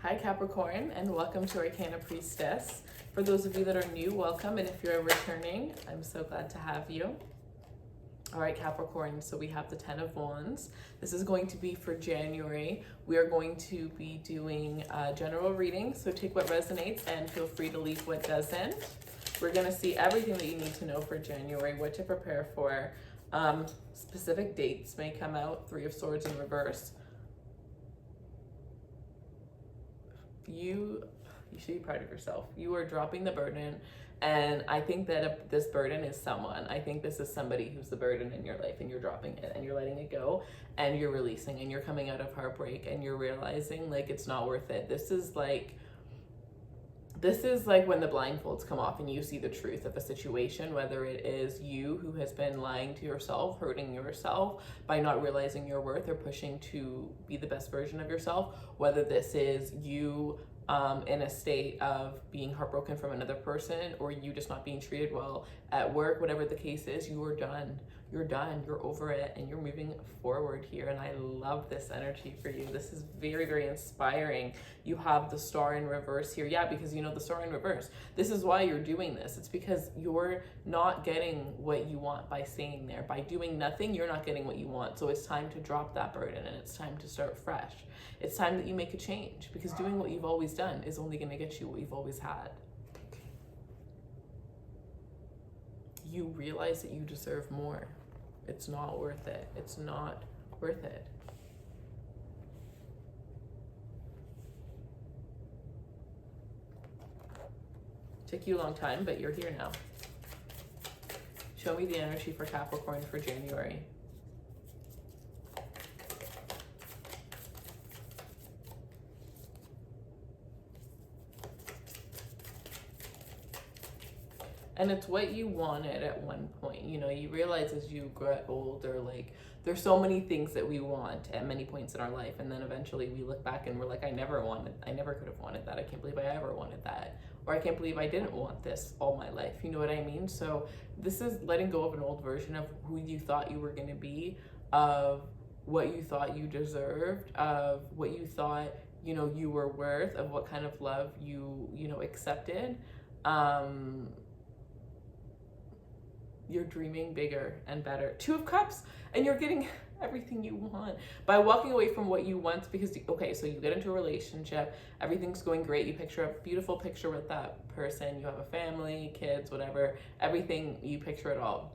Hi Capricorn, and welcome to Arcana Priestess. For those of you that are new, welcome, and if you're returning, I'm so glad to have you. All right, Capricorn, so we have the 10 of Wands. This is going to be for January. We are going to be doing general readings, so take what resonates and feel free to leave what doesn't. We're going to see everything that you need to know for January, what to prepare for. Specific dates may come out, 3 of Swords in reverse. You should be proud of yourself. You are dropping the burden, and I think that this burden is someone. I think this is somebody who's the burden in your life, and you're dropping it and you're letting it go and you're releasing and you're coming out of heartbreak and you're realizing like it's not worth it. This is like when the blindfolds come off and you see the truth of a situation, whether it is you who has been lying to yourself, hurting yourself by not realizing your worth or pushing to be the best version of yourself, whether this is you in a state of being heartbroken from another person, or you just not being treated well at work, whatever the case is, you are done. You're done, you're over it, and you're moving forward here. And I love this energy for you. This is very, very inspiring. You have the Star in reverse here. Yeah, because you know the Star in reverse. This is why you're doing this. It's because you're not getting what you want by staying there. By doing nothing, you're not getting what you want. So it's time to drop that burden and it's time to start fresh. It's time that you make a change, because doing what you've always done is only going to get you what you've always had. You realize that you deserve more. It's not worth it. It's not worth it. Took you a long time, but you're here now. Show me the energy for Capricorn for January. And it's what you wanted at one point. You know, you realize as you get older, like, there's so many things that we want at many points in our life. And then eventually we look back and we're like, I never could have wanted that. I can't believe I ever wanted that. Or I can't believe I didn't want this all my life. You know what I mean? So this is letting go of an old version of who you thought you were going to be, of what you thought you deserved, of what you thought, you know, you were worth, of what kind of love you accepted. You're dreaming bigger and better. 2 of Cups, and you're getting everything you want by walking away from what you want. Because, okay, so you get into a relationship, everything's going great, you picture a beautiful picture with that person, you have a family, kids, whatever, everything, you picture it all.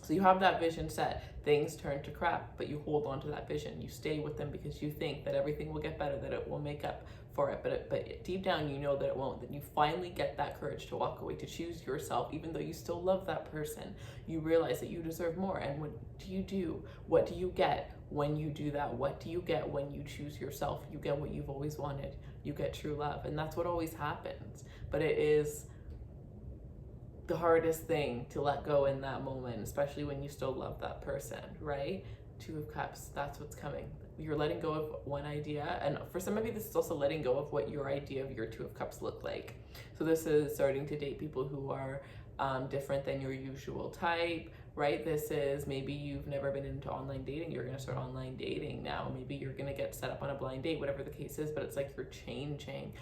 So you have that vision set, things turn to crap, but you hold on to that vision, you stay with them because you think that everything will get better, that it will make up for it, but deep down you know that it won't. Then you finally get that courage to walk away, to choose yourself, even though you still love that person. You realize that you deserve more. And what do you do? What do you get when you do that? What do you get when you choose yourself? You get what you've always wanted. You get true love, and that's what always happens. But it is the hardest thing to let go in that moment, especially when you still love that person, right? 2 of Cups, that's what's coming. You're letting go of one idea, and for some of you this is also letting go of what your idea of your 2 of Cups look like. So this is starting to date people who are different than your usual type, right? This is maybe you've never been into online dating, you're going to start online dating now. Maybe you're going to get set up on a blind date, whatever the case is, but it's like you're changing.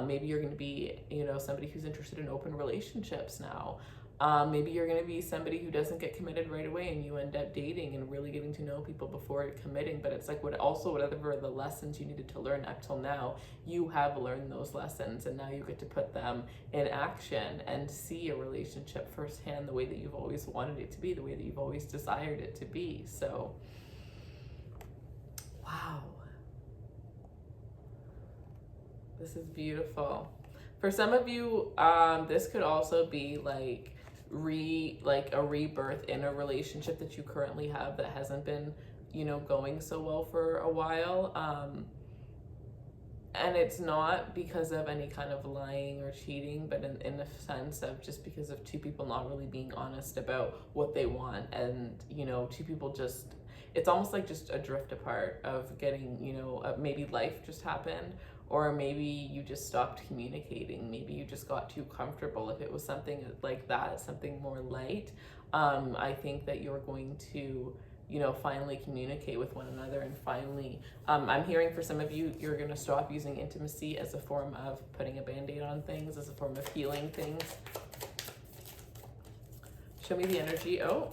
Maybe you're going to be, somebody who's interested in open relationships now. Maybe you're going to be somebody who doesn't get committed right away, and you end up dating and really getting to know people before committing. But it's like whatever the lessons you needed to learn up till now, you have learned those lessons, and now you get to put them in action and see a relationship firsthand the way that you've always wanted it to be, the way that you've always desired it to be. So, wow. This is beautiful. For some of you, this could also be like a rebirth in a relationship that you currently have that hasn't been, going so well for a while. And it's not because of any kind of lying or cheating, but in the sense of just because of 2 people not really being honest about what they want. And, 2 people just, it's almost like just a drift apart of getting, maybe life just happened, or maybe you just stopped communicating. Maybe you just got too comfortable. If it was something like that, something more light, I think that you're going to, finally communicate with one another, and finally, I'm hearing for some of you, you're going to stop using intimacy as a form of putting a band-aid on things, as a form of healing things. Show me the energy. Oh,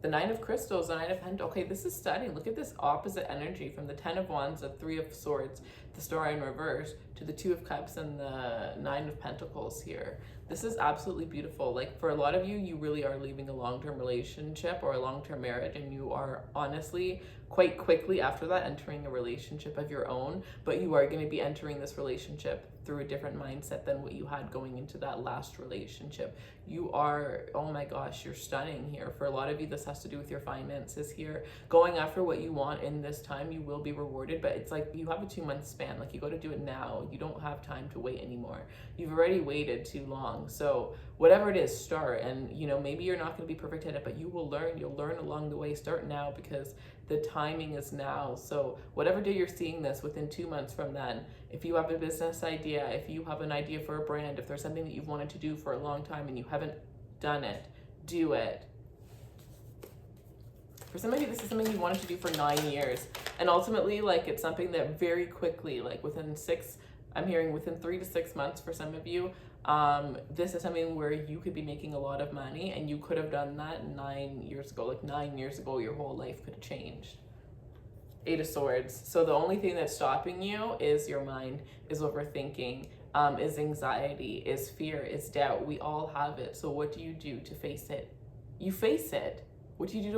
the Nine of Crystals, the Nine of Pentacles. Okay, this is stunning. Look at this opposite energy from the Ten of Wands, the Three of Swords, the Star in reverse, to the Two of Cups and the Nine of Pentacles here. This is absolutely beautiful. Like, for a lot of you, you really are leaving a long-term relationship or a long-term marriage, and you are honestly quite quickly after that entering a relationship of your own, but you are going to be entering this relationship through a different mindset than what you had going into that last relationship. You are, oh my gosh, you're stunning here. For a lot of you, this has to do with your finances here. Going after what you want in this time, you will be rewarded, but it's like you have a 2-month span. Like, you got to do it now. You don't have time to wait anymore. You've already waited too long. So whatever it is, start. And maybe you're not going to be perfect at it, but you will learn. You'll learn along the way. Start now, because the timing is now. So whatever day you're seeing this, within 2 months from then, if you have a business idea, if you have an idea for a brand, if there's something that you've wanted to do for a long time and you haven't done it, do it. For some of you, this is something you wanted to do for 9 years. And ultimately, like, it's something that very quickly, like I'm hearing within 3 to 6 months for some of you, this is something where you could be making a lot of money, and you could have done that 9 years ago. Like, 9 years ago, your whole life could have changed. Eight of Swords. So the only thing that's stopping you is your mind, is overthinking, is anxiety, is fear, is doubt. We all have it. So what do you do to face it? You face it. What do you do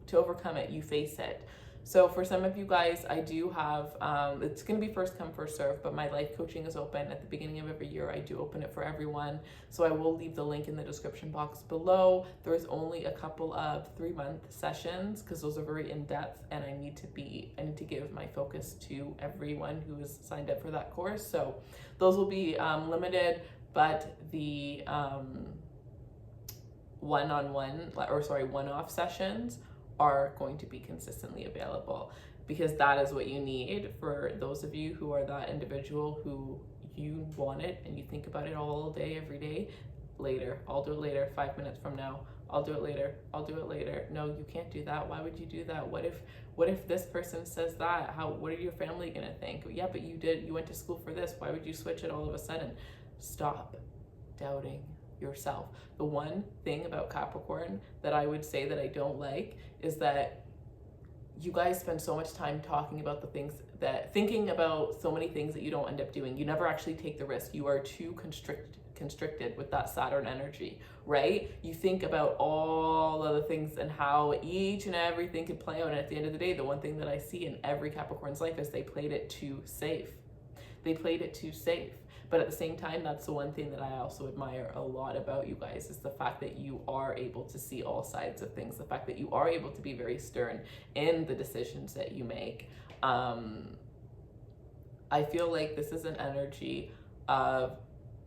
to overcome it? You face it. So for some of you guys, I do have, it's going to be first come, first serve, but my life coaching is open at the beginning of every year. I do open it for everyone. So I will leave the link in the description box below. There's only a couple of 3-month sessions, because those are very in-depth, and I need to give my focus to everyone who is signed up for that course. So those will be limited, but the one-off sessions are going to be consistently available, because that is what you need. For those of you who are that individual who you want it and you think about it all day, every day, later, I'll do it later, 5 minutes from now, I'll do it later, I'll do it later. No, you can't do that. Why would you do that? What if this person says that? What are your family gonna think? Yeah, but you went to school for this. Why would you switch it all of a sudden? Stop doubting yourself. The one thing about Capricorn that I would say that I don't like is that you guys spend so much time talking about thinking about so many things that you don't end up doing. You never actually take the risk. You are too constricted with that Saturn energy, right? You think about all of the things and how each and everything could play out, and at the end of the day, the one thing that I see in every Capricorn's life is they played it too safe. They played it too safe. But at the same time, that's the one thing that I also admire a lot about you guys, is the fact that you are able to see all sides of things, the fact that you are able to be very stern in the decisions that you make. I feel like this is an energy of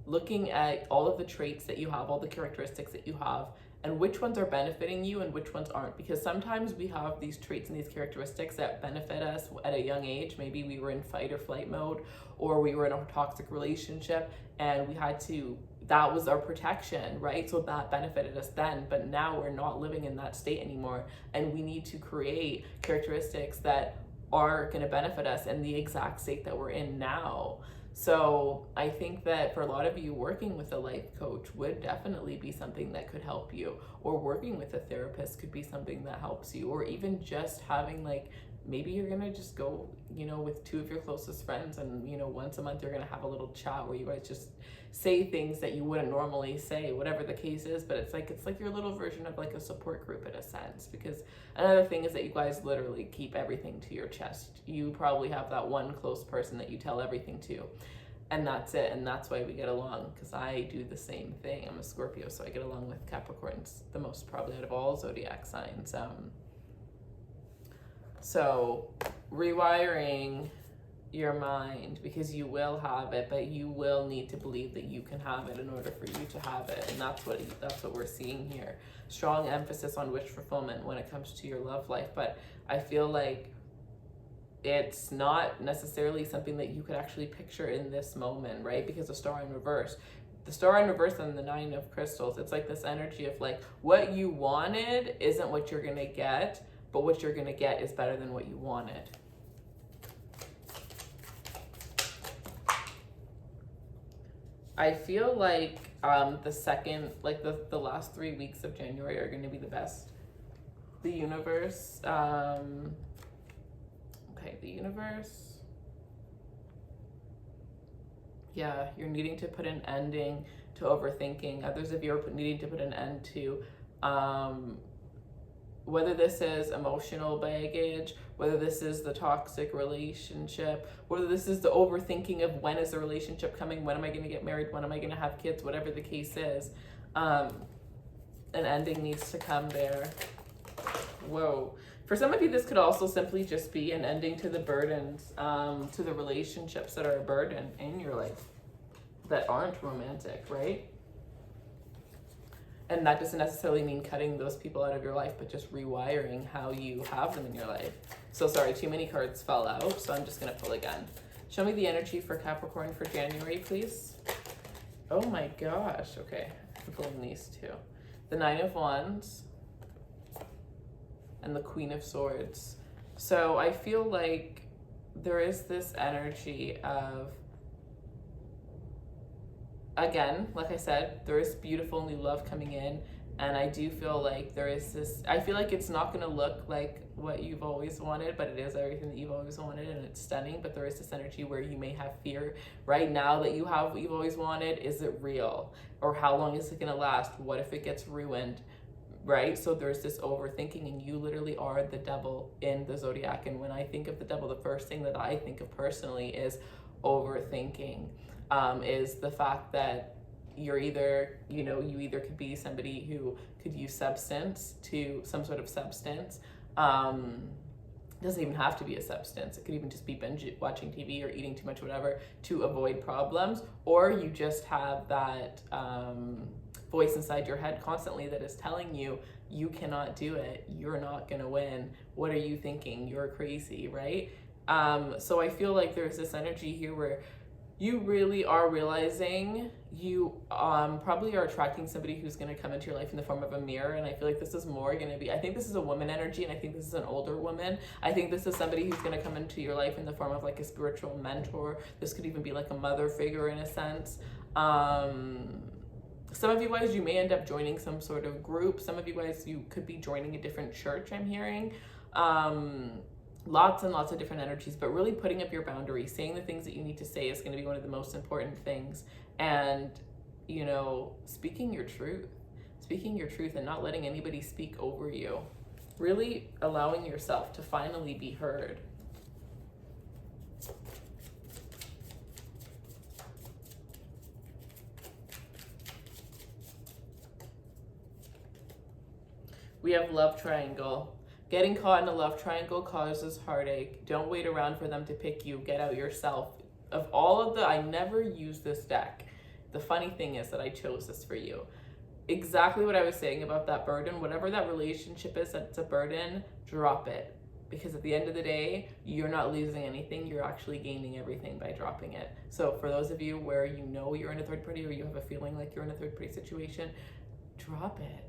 looking at all of the traits that you have, all the characteristics that you have, and which ones are benefiting you and which ones aren't. Because sometimes we have these traits and these characteristics that benefit us at a young age. Maybe we were in fight or flight mode, or we were in a toxic relationship and that was our protection, right? So that benefited us then, but now we're not living in that state anymore. And we need to create characteristics that are going to benefit us in the exact state that we're in now. So I think that for a lot of you, working with a life coach would definitely be something that could help you, or working with a therapist could be something that helps you, or even just having, like, maybe you're gonna just go, with 2 of your closest friends, and once a month you're gonna have a little chat where you guys just say things that you wouldn't normally say, whatever the case is. But it's like your little version of like a support group in a sense. Because another thing is that you guys literally keep everything to your chest. You probably have that one close person that you tell everything to, and that's it. And that's why we get along, because I do the same thing. I'm a Scorpio, so I get along with Capricorns the most, probably out of all zodiac signs. So rewiring your mind, because you will have it, but you will need to believe that you can have it in order for you to have it. And that's what we're seeing here. Strong emphasis on wish fulfillment when it comes to your love life. But I feel like it's not necessarily something that you could actually picture in this moment, right? Because the Star in reverse, the star in reverse and the 9 of crystals. It's like this energy of like what you wanted isn't what you're gonna get, but what you're gonna get is better than what you wanted. I feel like the second, like the last 3 weeks of January are going to be the best. The universe, okay, the universe. Yeah, you're needing to put an ending to overthinking. Others of you are needing to put an end to whether this is emotional baggage, whether this is the toxic relationship, whether this is the overthinking of when is the relationship coming, when am I going to get married, when am I going to have kids, whatever the case is, an ending needs to come there. Whoa. For some of you, this could also simply just be an ending to the burdens, to the relationships that are a burden in your life that aren't romantic, right? And that doesn't necessarily mean cutting those people out of your life, but just rewiring how you have them in your life. So sorry, too many cards fell out, so I'm just going to pull again. Show me the energy for Capricorn for January, please. Oh my gosh. Okay, I'm pulling these two. The 9 of Wands and the Queen of Swords. So I feel like there is this energy of, again, like I said, there is beautiful new love coming in, and I do feel like there is this, I feel like it's not going to look like what you've always wanted, but it is everything that you've always wanted, and it's stunning. But there is this energy where you may have fear right now that you have what you've always wanted. Is it real? Or how long is it going to last? What if it gets ruined? Right? So there's this overthinking, and you literally are the devil in the zodiac. And when I think of the devil, the first thing that I think of personally is overthinking. Is the fact that you're either, you either could be somebody who could use substance to some sort of substance. Doesn't even have to be a substance. It could even just be binge watching TV or eating too much, whatever, to avoid problems. Or you just have that voice inside your head constantly that is telling you, you cannot do it. You're not going to win. What are you thinking? You're crazy, right? So I feel like there's this energy here where you really are realizing you probably are attracting somebody who's going to come into your life in the form of a mirror. And I feel like this is more going to be, I think this is a woman energy, and I think this is an older woman. I think this is somebody who's going to come into your life in the form of like a spiritual mentor. This could even be like a mother figure in a sense. Some of you guys, you may end up joining some sort of group. Some of you guys, you could be joining a different church, I'm hearing. Lots and lots of different energies, but really putting up your boundaries, saying the things that you need to say is going to be one of the most important things. And, speaking your truth and not letting anybody speak over you, really allowing yourself to finally be heard. We have love triangle. Getting caught in a love triangle causes heartache. Don't wait around for them to pick you. Get out yourself. Of all of I never use this deck. The funny thing is that I chose this for you. Exactly what I was saying about that burden. Whatever that relationship is that's a burden, drop it. Because at the end of the day, you're not losing anything. You're actually gaining everything by dropping it. So for those of you where you're in a third party, or you have a feeling like you're in a third party situation, drop it.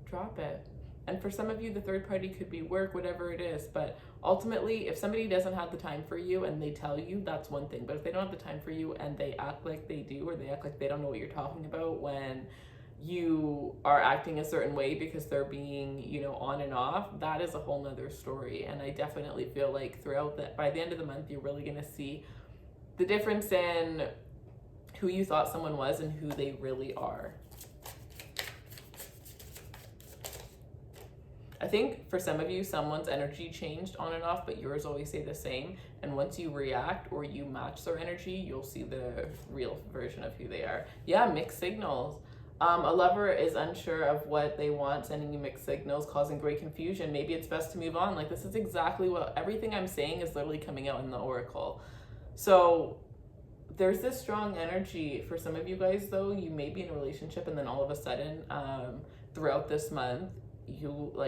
Drop it. And for some of you, the third party could be work, whatever it is. But ultimately, if somebody doesn't have the time for you and they tell you, that's one thing. But if they don't have the time for you and they act like they do, or they act like they don't know what you're talking about when you are acting a certain way because they're being, on and off, that is a whole nother story. And I definitely feel like by the end of the month, you're really going to see the difference in who you thought someone was and who they really are. I think for some of you, someone's energy changed on and off, but yours always stay the same. And once you react or you match their energy, you'll see the real version of who they are. Yeah, mixed signals. A lover is unsure of what they want, sending you mixed signals, causing great confusion. Maybe it's best to move on. Like, this is exactly what everything I'm saying is literally coming out in the oracle. So there's this strong energy for some of you guys, though. You may be in a relationship, and then all of a sudden, throughout this month,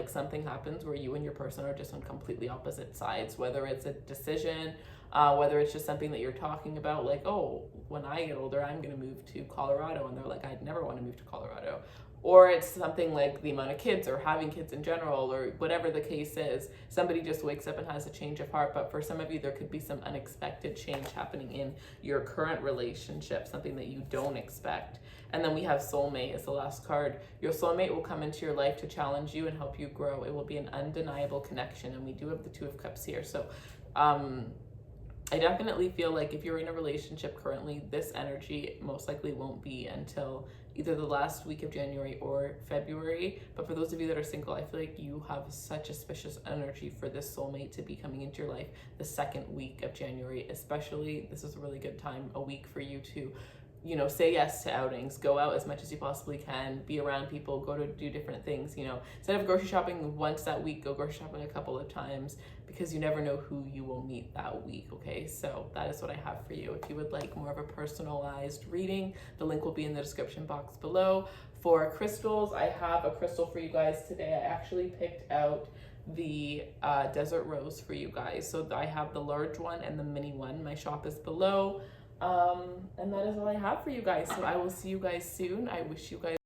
something happens where you and your person are just on completely opposite sides, whether it's a decision, whether it's just something that you're talking about, like, oh, when I get older, I'm going to move to Colorado. And they're like, I'd never want to move to Colorado. Or it's something like the amount of kids or having kids in general, or whatever the case is. Somebody just wakes up and has a change of heart. But for some of you, there could be some unexpected change happening in your current relationship, something that you don't expect. And then we have soulmate as the last card. Your soulmate will come into your life to challenge you and help you grow. It will be an undeniable connection. And we do have the Two of Cups here. So I definitely feel like if you're in a relationship currently, this energy most likely won't be until either the last week of January or February. But for those of you that are single, I feel like you have such auspicious energy for this soulmate to be coming into your life the second week of January. Especially, this is a really good time, a week for you to, you know, say yes to outings, go out as much as you possibly can, be around people, go to do different things, you know. Instead of grocery shopping once that week, go grocery shopping a couple of times, because you never know who you will meet that week, okay? So that is what I have for you. If you would like more of a personalized reading, the link will be in the description box below. For crystals, I have a crystal for you guys today. I actually picked out the desert rose for you guys. So I have the large one and the mini one. My shop is below. And that is all I have for you guys. So I will see you guys soon. I wish you guys